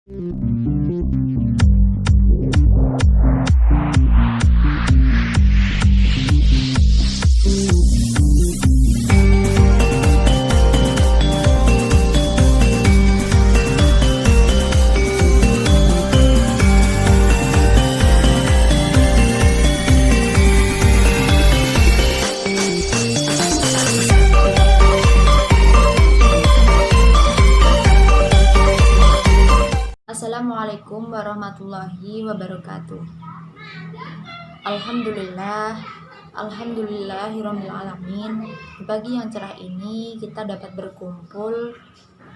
Assalamualaikum warahmatullahi wabarakatuh. Alhamdulillahirabbil alamin. Di pagi yang cerah ini kita dapat berkumpul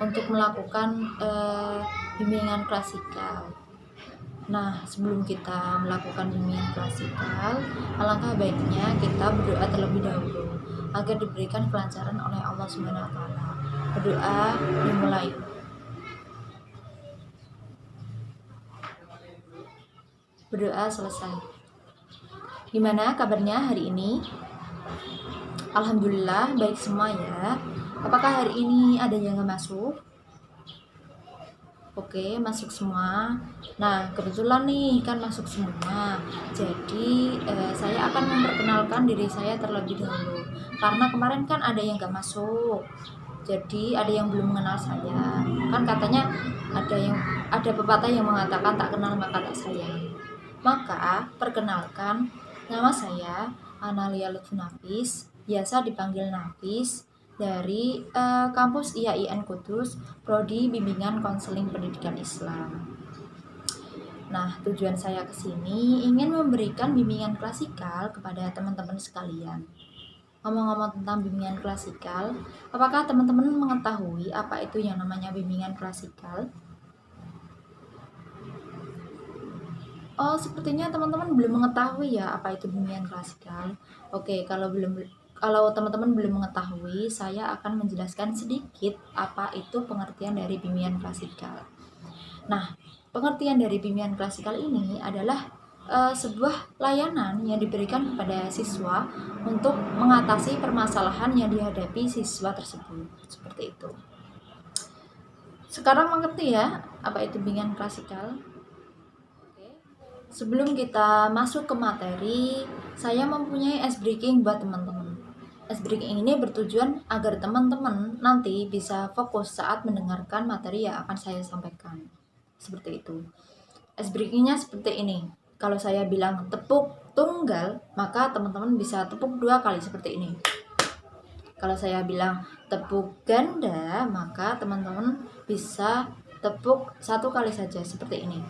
untuk melakukan bimbingan klasikal. Nah, sebelum kita melakukan bimbingan klasikal, alangkah baiknya kita berdoa terlebih dahulu agar diberikan kelancaran oleh Allah Subhanahu wa taala. Berdoa dimulai. Berdoa selesai. Gimana kabarnya hari ini? Alhamdulillah baik semua ya. Apakah hari ini ada yang nggak masuk? Oke, masuk semua. Nah, kebetulan nih kan masuk semua. Jadi saya akan memperkenalkan diri saya terlebih dahulu. Karena kemarin kan ada yang nggak masuk. Jadi ada yang belum mengenal saya. Kan katanya ada pepatah yang mengatakan tak kenal maka tak sayang. Maka, perkenalkan, nama saya Analia Lutfi Nafis, biasa dipanggil Nafis, dari kampus IAIN Kudus, Prodi Bimbingan Konseling Pendidikan Islam. Nah, tujuan saya ke sini ingin memberikan bimbingan klasikal kepada teman-teman sekalian. Ngomong-ngomong tentang bimbingan klasikal, apakah teman-teman mengetahui apa itu yang namanya bimbingan klasikal? Oh, sepertinya teman-teman belum mengetahui ya apa itu bimbingan klasikal. Oke, kalau teman-teman belum mengetahui, saya akan menjelaskan sedikit apa itu pengertian dari bimbingan klasikal. Nah, pengertian dari bimbingan klasikal ini adalah sebuah layanan yang diberikan kepada siswa untuk mengatasi permasalahan yang dihadapi siswa tersebut. Seperti itu. Sekarang mengerti ya apa itu bimbingan klasikal? Sebelum kita masuk ke materi, saya mempunyai ice breaking buat teman-teman. Ice breaking ini bertujuan agar teman-teman nanti bisa fokus saat mendengarkan materi yang akan saya sampaikan. Seperti itu. Ice breakingnya seperti ini. Kalau saya bilang tepuk tunggal, maka teman-teman bisa tepuk 2 kali seperti ini. Kalau saya bilang tepuk ganda, maka teman-teman bisa tepuk 1 kali saja seperti ini.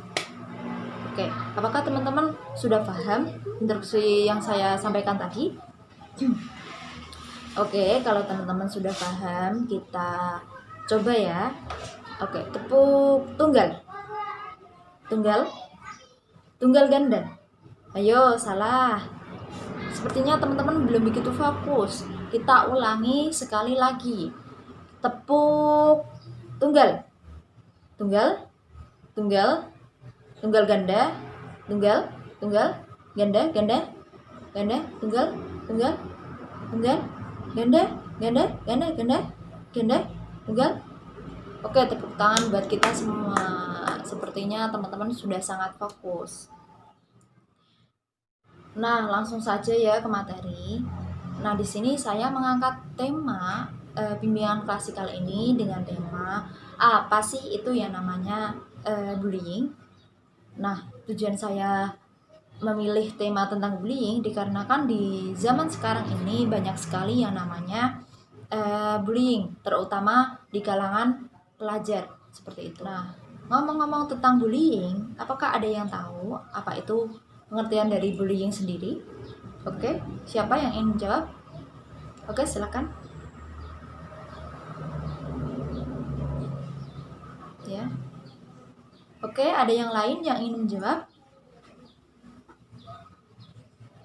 Oke, apakah teman-teman sudah paham instruksi yang saya sampaikan tadi? Oke, kalau teman-teman sudah paham, kita coba ya. Oke, tepuk tunggal. Tunggal ganda. Ayo, salah. Sepertinya teman-teman belum begitu fokus. Kita ulangi sekali lagi. Tepuk tunggal ganda, tunggal ganda, tunggal. Oke, tepuk tangan buat kita semua. Sepertinya teman-teman sudah sangat fokus. Nah, langsung saja ya ke materi. Nah, di sini saya mengangkat tema bimbingan klasikal ini dengan tema apa sih itu yang namanya bullying. Nah, tujuan saya memilih tema tentang bullying dikarenakan di zaman sekarang ini banyak sekali yang namanya bullying, terutama di kalangan pelajar seperti itu. Nah, ngomong-ngomong tentang bullying, apakah ada yang tahu apa itu pengertian dari bullying sendiri? Oke, siapa yang ingin menjawab? Oke, silakan. Ya. Oke, ada yang lain yang ingin menjawab?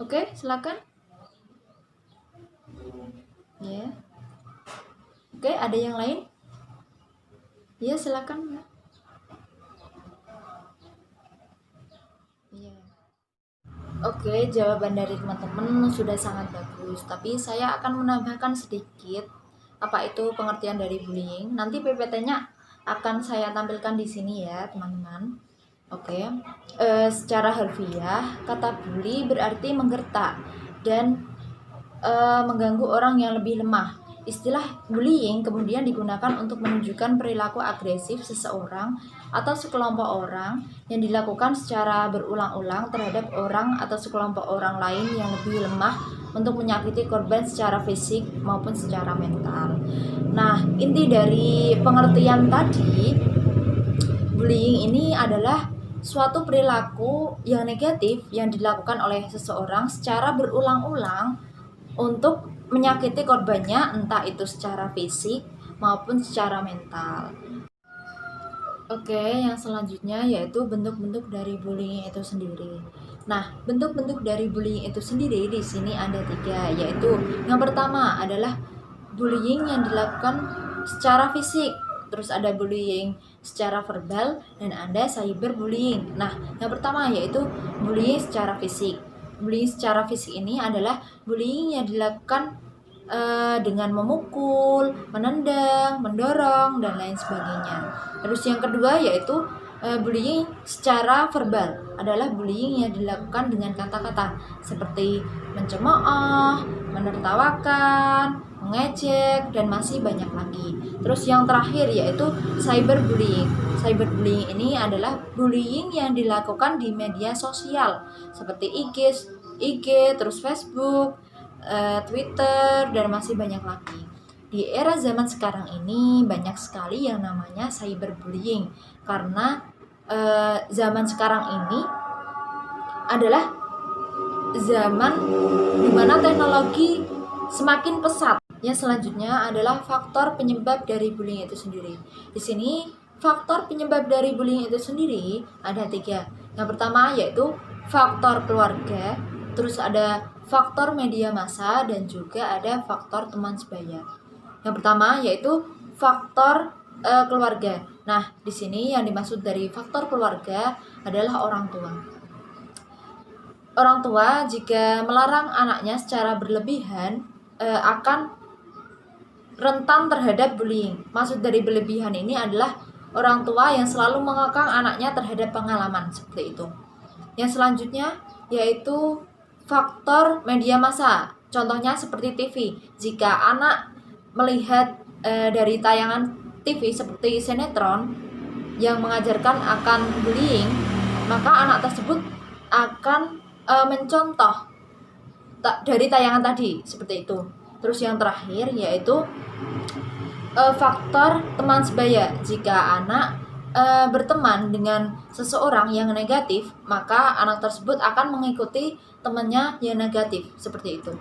Oke, silakan. Ya. Oke, ada yang lain? Ya, silakan. Ya. Oke, jawaban dari teman-teman sudah sangat bagus, tapi saya akan menambahkan sedikit apa itu pengertian dari bullying. Nanti PPT-nya akan saya tampilkan di sini ya, teman-teman. Oke. Secara harfiah, kata bully berarti menggertak dan mengganggu orang yang lebih lemah. Istilah bullying kemudian digunakan untuk menunjukkan perilaku agresif seseorang atau sekelompok orang yang dilakukan secara berulang-ulang terhadap orang atau sekelompok orang lain yang lebih lemah untuk menyakiti korban secara fisik maupun secara mental. Nah, inti dari pengertian tadi, bullying ini adalah suatu perilaku yang negatif yang dilakukan oleh seseorang secara berulang-ulang untuk menyakiti korbannya, entah itu secara fisik maupun secara mental. Oke, yang selanjutnya yaitu bentuk-bentuk dari bullying itu sendiri. Nah, bentuk-bentuk dari bullying itu sendiri di sini ada 3, yaitu yang pertama adalah bullying yang dilakukan secara fisik, terus ada bullying secara verbal, dan ada cyberbullying. Nah, yang pertama yaitu bullying secara fisik. Bullying secara fisik ini adalah bullying yang dilakukan dengan memukul, menendang, mendorong, dan lain sebagainya. Terus yang kedua yaitu bullying secara verbal adalah bullying yang dilakukan dengan kata-kata seperti mencemooh, menertawakan, mengejek, dan masih banyak lagi. Terus yang terakhir yaitu cyberbullying. Cyberbullying ini adalah bullying yang dilakukan di media sosial seperti IG, terus Facebook, Twitter, dan masih banyak lagi. Di era zaman sekarang ini banyak sekali yang namanya cyberbullying karena zaman sekarang ini adalah zaman dimana teknologi semakin pesat. Yang selanjutnya adalah faktor penyebab dari bullying itu sendiri. Di sini faktor penyebab dari bullying itu sendiri ada 3. Yang pertama yaitu faktor keluarga, terus ada faktor media massa, dan juga ada faktor teman sebaya. Yang pertama yaitu faktor keluarga. Nah, di sini yang dimaksud dari faktor keluarga adalah orang tua. Orang tua jika melarang anaknya secara berlebihan akan rentan terhadap bullying. Maksud dari berlebihan ini adalah orang tua yang selalu mengekang anaknya terhadap pengalaman seperti itu. Yang selanjutnya yaitu faktor media massa. Contohnya seperti TV. Jika anak melihat dari tayangan TV seperti sinetron yang mengajarkan akan bullying, maka anak tersebut akan mencontoh dari tayangan tadi seperti itu. Terus yang terakhir yaitu faktor teman sebaya. Jika anak berteman dengan seseorang yang negatif, maka anak tersebut akan mengikuti temannya yang negatif seperti itu.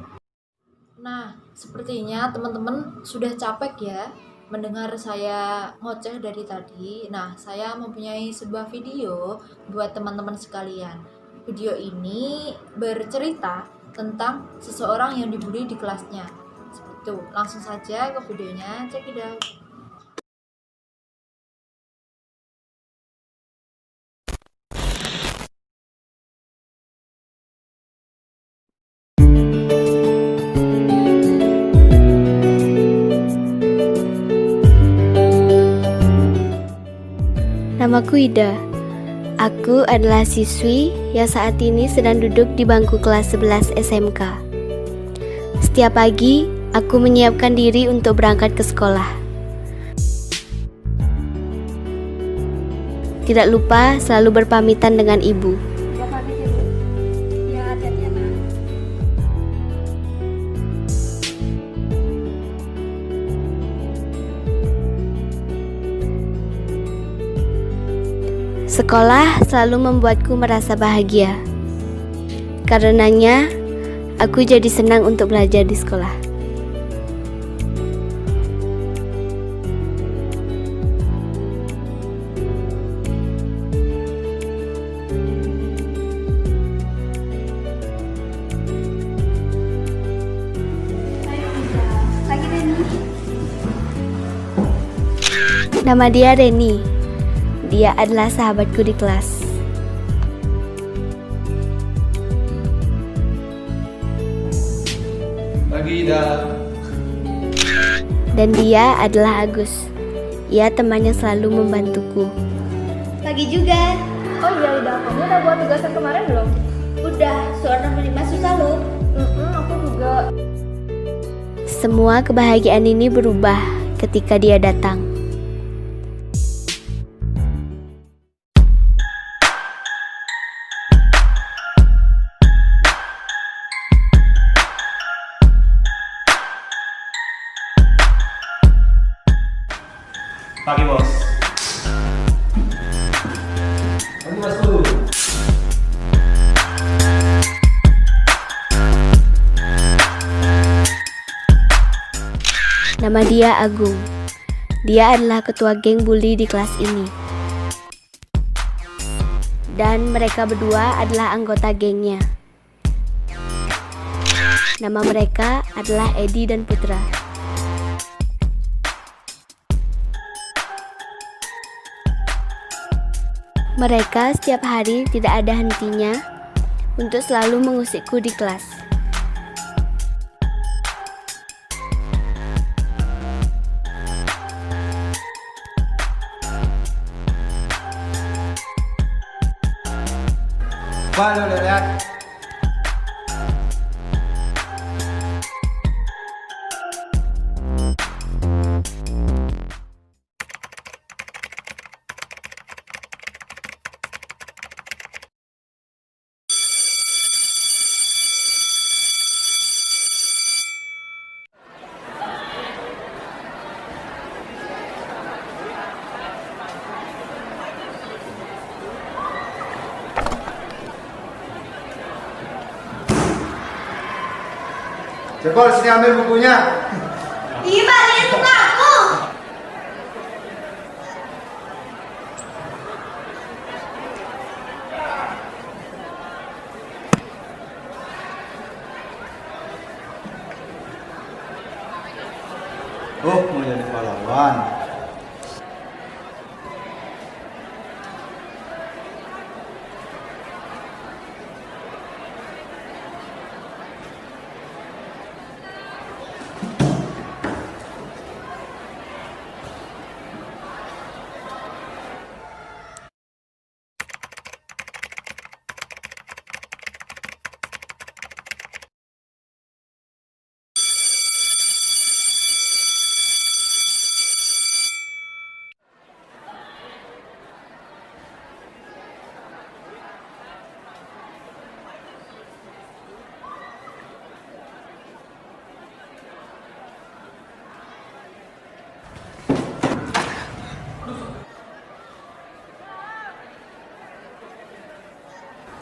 Nah, sepertinya teman-teman sudah capek ya mendengar saya ngoceh dari tadi. Nah, saya mempunyai sebuah video buat teman-teman sekalian. Video ini bercerita tentang seseorang yang dibully di kelasnya. Seperti itu. Langsung saja ke videonya, check it out. Namaku Ida. Aku adalah siswi yang saat ini sedang duduk di bangku kelas 11 SMK. Setiap pagi, aku menyiapkan diri untuk berangkat ke sekolah. Tidak lupa selalu berpamitan dengan ibu. Sekolah selalu membuatku merasa bahagia. Karenanya, aku jadi senang untuk belajar di sekolah. Nama dia Reni. Dia adalah sahabatku di kelas. Pagi, Ida. Dan dia adalah Agus. Ia teman yang selalu membantuku. Pagi juga. Oh iya Ida, kamu udah buat tugasan kemarin belum? Udah, soal nomor 5 susah loh. Aku juga. Semua kebahagiaan ini berubah ketika dia datang. Pagi bos. Pagi bosku. Nama dia Agung. Dia adalah ketua geng bully di kelas ini. Dan mereka berdua adalah anggota gengnya. Nama mereka adalah Edi dan Putra. Mereka setiap hari tidak ada hentinya untuk selalu mengusikku di kelas. Wah, lo lihat. Jebol, sini ambil bukunya. Ih, balikin buku aku. Oh, mau jadi pahlawan.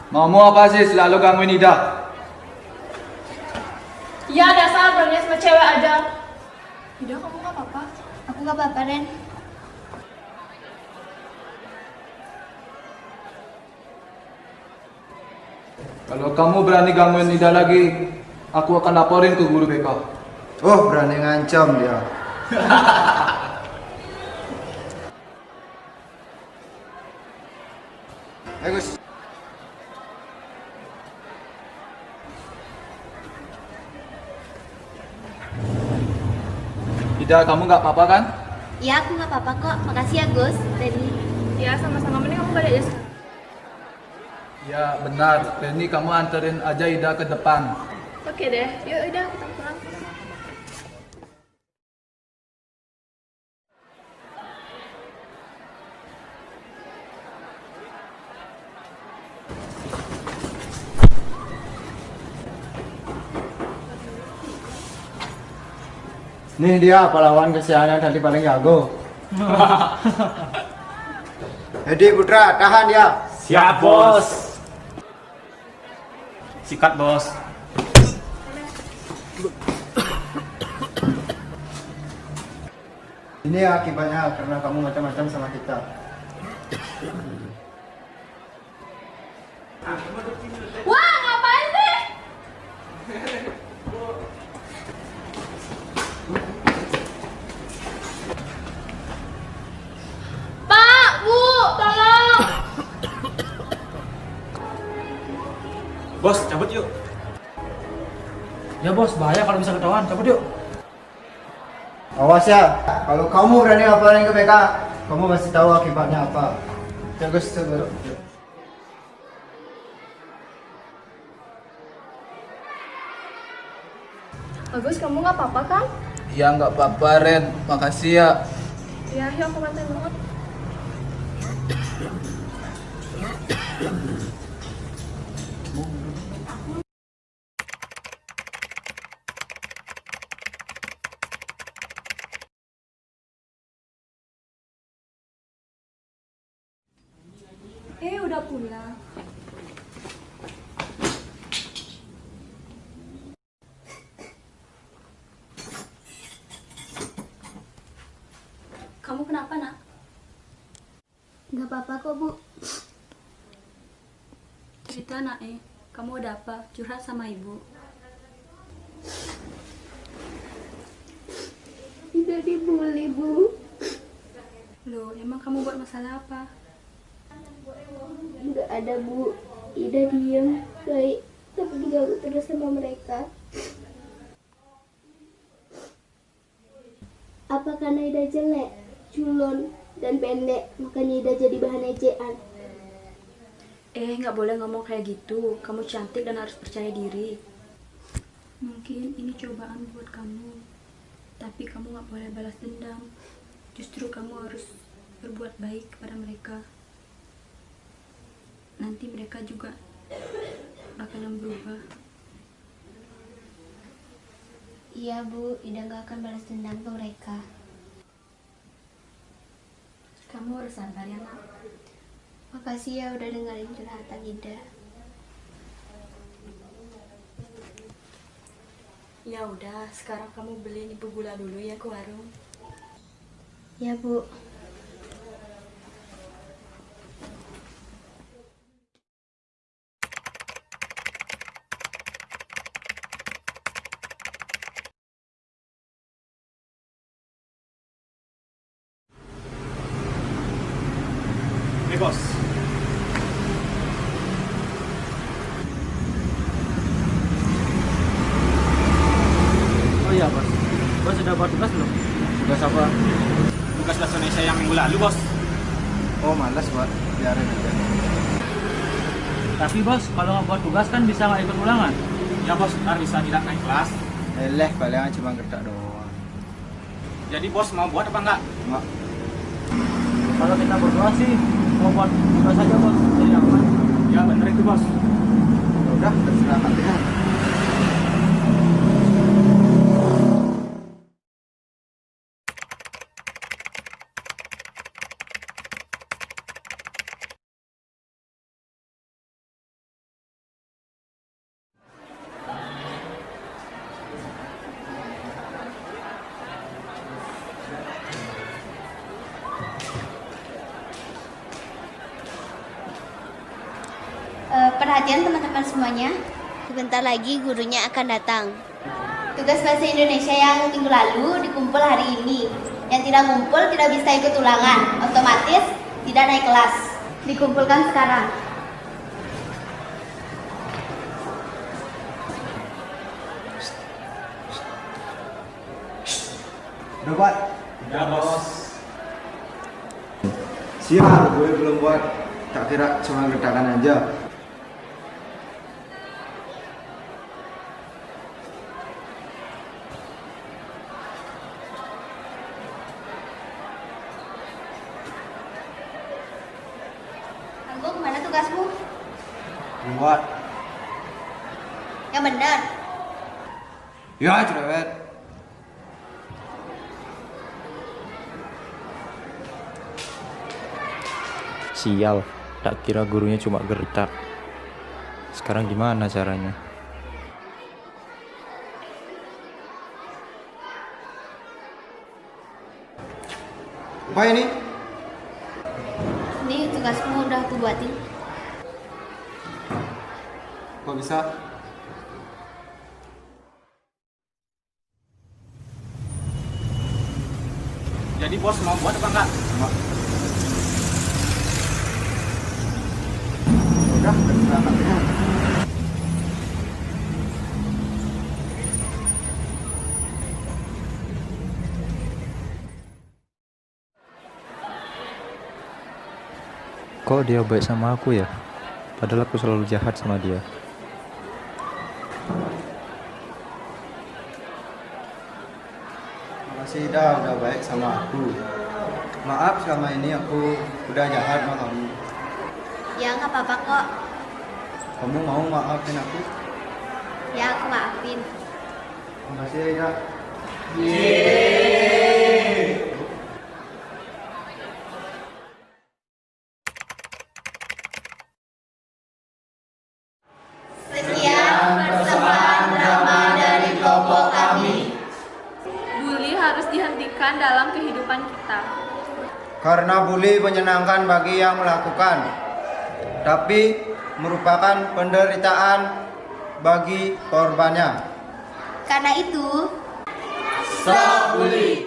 Maumu apa sih selalu gangguin Ida? Ya dasar berani sama cewek aja. Ida, kamu gak apa-apa? Aku gak apa-apa, Ren. Kalau kamu berani gangguin Ida lagi, aku akan laporin ke guru BK. Oh, berani ngancam dia. Bagus. Ida, kamu nggak apa-apa kan? Ya, aku gak apa-apa kok. Makasih ya, Gus. Reni. Ya sama-sama, mending kamu balik aja sekarang. Ya benar, Reni kamu anterin aja Ida ke depan. Oke deh, yuk udah kita pulang. Nih dia pahlawan kesiangan tadi paling jago. Edi Putra, tahan dia. Siap bos. Sikat bos. Ini akibatnya karena kamu macam-macam sama kita. Wah, ngapain sih? Pak, Bu, tolong. Bos, cabut yuk. Ya bos, bahaya kalau bisa ketahuan. Cabut yuk. Awas ya, kalau kamu berani laporin ke BK, kamu pasti tahu akibatnya apa. Jaga segera. Agus, kamu nggak apa-apa kan? Ya nggak apa-apa Ren, makasih ya. Ya, yuk aku bantuin banget. Udah pulang. Kamu kenapa, Nak? Nggak apa-apa kok, Bu. Cerita, Nak, kamu ada apa? Curhat sama ibu. Tidak dibully, Bu. Loh, emang kamu buat masalah apa? Nggak ada, Bu. Ida diam, baik, tapi diganggu terus sama mereka. Apa karena Ida jelek, culun, dan pendek, makanya Ida jadi bahan ejaan? Nggak boleh ngomong kayak gitu. Kamu cantik dan harus percaya diri. Mungkin ini cobaan buat kamu. Tapi kamu nggak boleh balas dendam. Justru kamu harus berbuat baik kepada mereka. Nanti mereka juga bakalan berubah. Iya, Bu. Ida nggak akan balas dendam ke mereka. Kamu harus sabar ya, Nak. Makasih ya udah dengerin curhatan Ida. Ya udah, sekarang kamu beliin ibu gula dulu ya ke warung. Ya, Bu. Nih bos. Oh iya bos, bos sudah buat tugas belum? Tugas apa? Tugas bahasa Indonesia yang minggu lalu bos. Oh malas buat, biarin aja. Tapi bos, kalau nggak buat tugas kan bisa nggak ikut ulangan? Ya bos, ntar bisa tidak naik kelas. Palingan cuma gertak doang. Jadi bos mau buat apa enggak? Mak, Kalau kita berdua sih mau buat tugas aja bos, jadi aman. Ya bener itu bos. udah terserah kalian. Perhatian teman-teman semuanya. Sebentar lagi gurunya akan datang. Tugas bahasa Indonesia yang minggu lalu dikumpul hari ini. Yang tidak kumpul tidak bisa ikut ulangan. Otomatis tidak naik kelas. Dikumpulkan sekarang. Udah buat? Ya bos. Siap, gue belum buat. Tak kira cuma gertakan aja. Anggo, kemana tugasmu? Buat. Yang benar. Ya, cerewet. Sial, tak kira gurunya cuma gertak. Sekarang gimana caranya? Apa ini? Ini tugasmu udah aku buatin. Kok bisa? Jadi bos mau buat apa enggak? Mak. Udah terserah kalian. Kok dia baik sama aku ya? Padahal aku selalu jahat sama dia. Makasih dah udah baik sama aku. Maaf selama ini aku udah jahat sama kamu. Ya nggak apa-apa kok. Kamu mau maafin aku? Ya aku maafin. Makasih Aida. Sekian persembahan drama dari kelompok kami. Bully harus dihentikan dalam kehidupan kita. Karena bully menyenangkan bagi yang melakukan, tapi merupakan penderitaan bagi korbannya. Karena itu, Stop bully!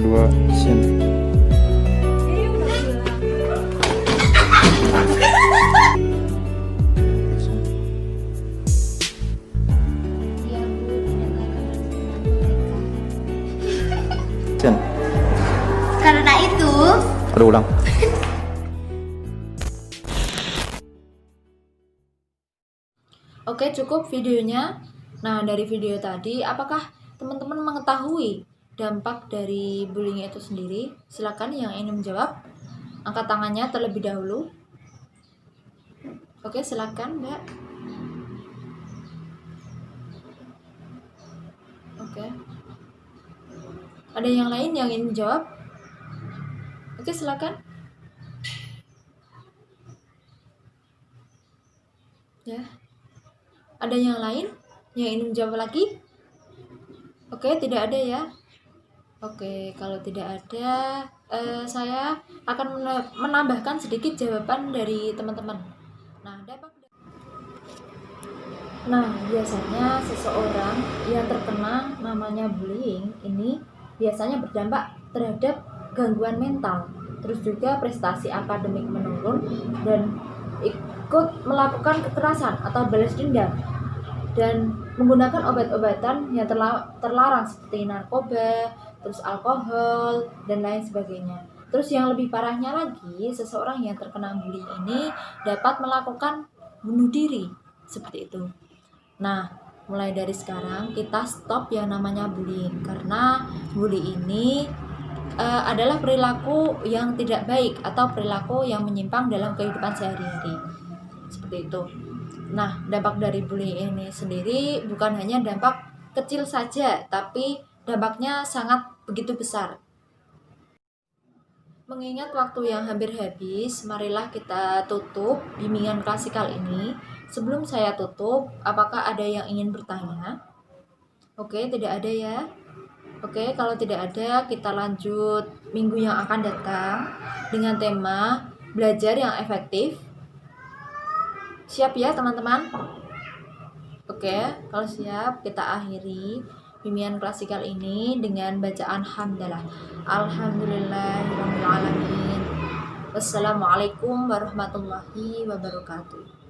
Dua, sin. Sin. karena itu, Udah ulang. Oke, cukup videonya. Nah, dari video tadi, apakah teman-teman mengetahui dampak dari bullying itu sendiri? Silakan yang ingin menjawab, angkat tangannya terlebih dahulu. Oke, silakan, Mbak. Oke. Ada yang lain yang ingin menjawab? Oke, silakan. Ya. Ada yang lain yang ingin menjawab lagi? Oke, tidak ada ya. Oke, kalau tidak ada, saya akan menambahkan sedikit jawaban dari teman-teman. Nah, biasanya seseorang yang terkena namanya bullying ini biasanya berdampak terhadap gangguan mental, terus juga prestasi akademik menurun, dan ikut melakukan kekerasan atau balas dendam, dan menggunakan obat-obatan yang terlarang seperti narkoba, terus alkohol, dan lain sebagainya. Terus yang lebih parahnya lagi, seseorang yang terkena bullying ini dapat melakukan bunuh diri, seperti itu. Nah, mulai dari sekarang kita stop yang namanya bullying, karena bully ini adalah perilaku yang tidak baik atau perilaku yang menyimpang dalam kehidupan sehari-hari, seperti itu. Nah, dampak dari bullying ini sendiri bukan hanya dampak kecil saja, tapi dampaknya sangat begitu besar. Mengingat waktu yang hampir habis, marilah kita tutup bimbingan klasikal ini. Sebelum saya tutup, apakah ada yang ingin bertanya? Oke, tidak ada ya. Oke, kalau tidak ada, kita lanjut minggu yang akan datang dengan tema belajar yang efektif. Siap ya teman-teman? Oke, kalau siap, kita akhiri bimbingan klasikal ini dengan bacaan hamdalah. Alhamdulillahirrahmanirrahim. Wassalamualaikum warahmatullahi wabarakatuh.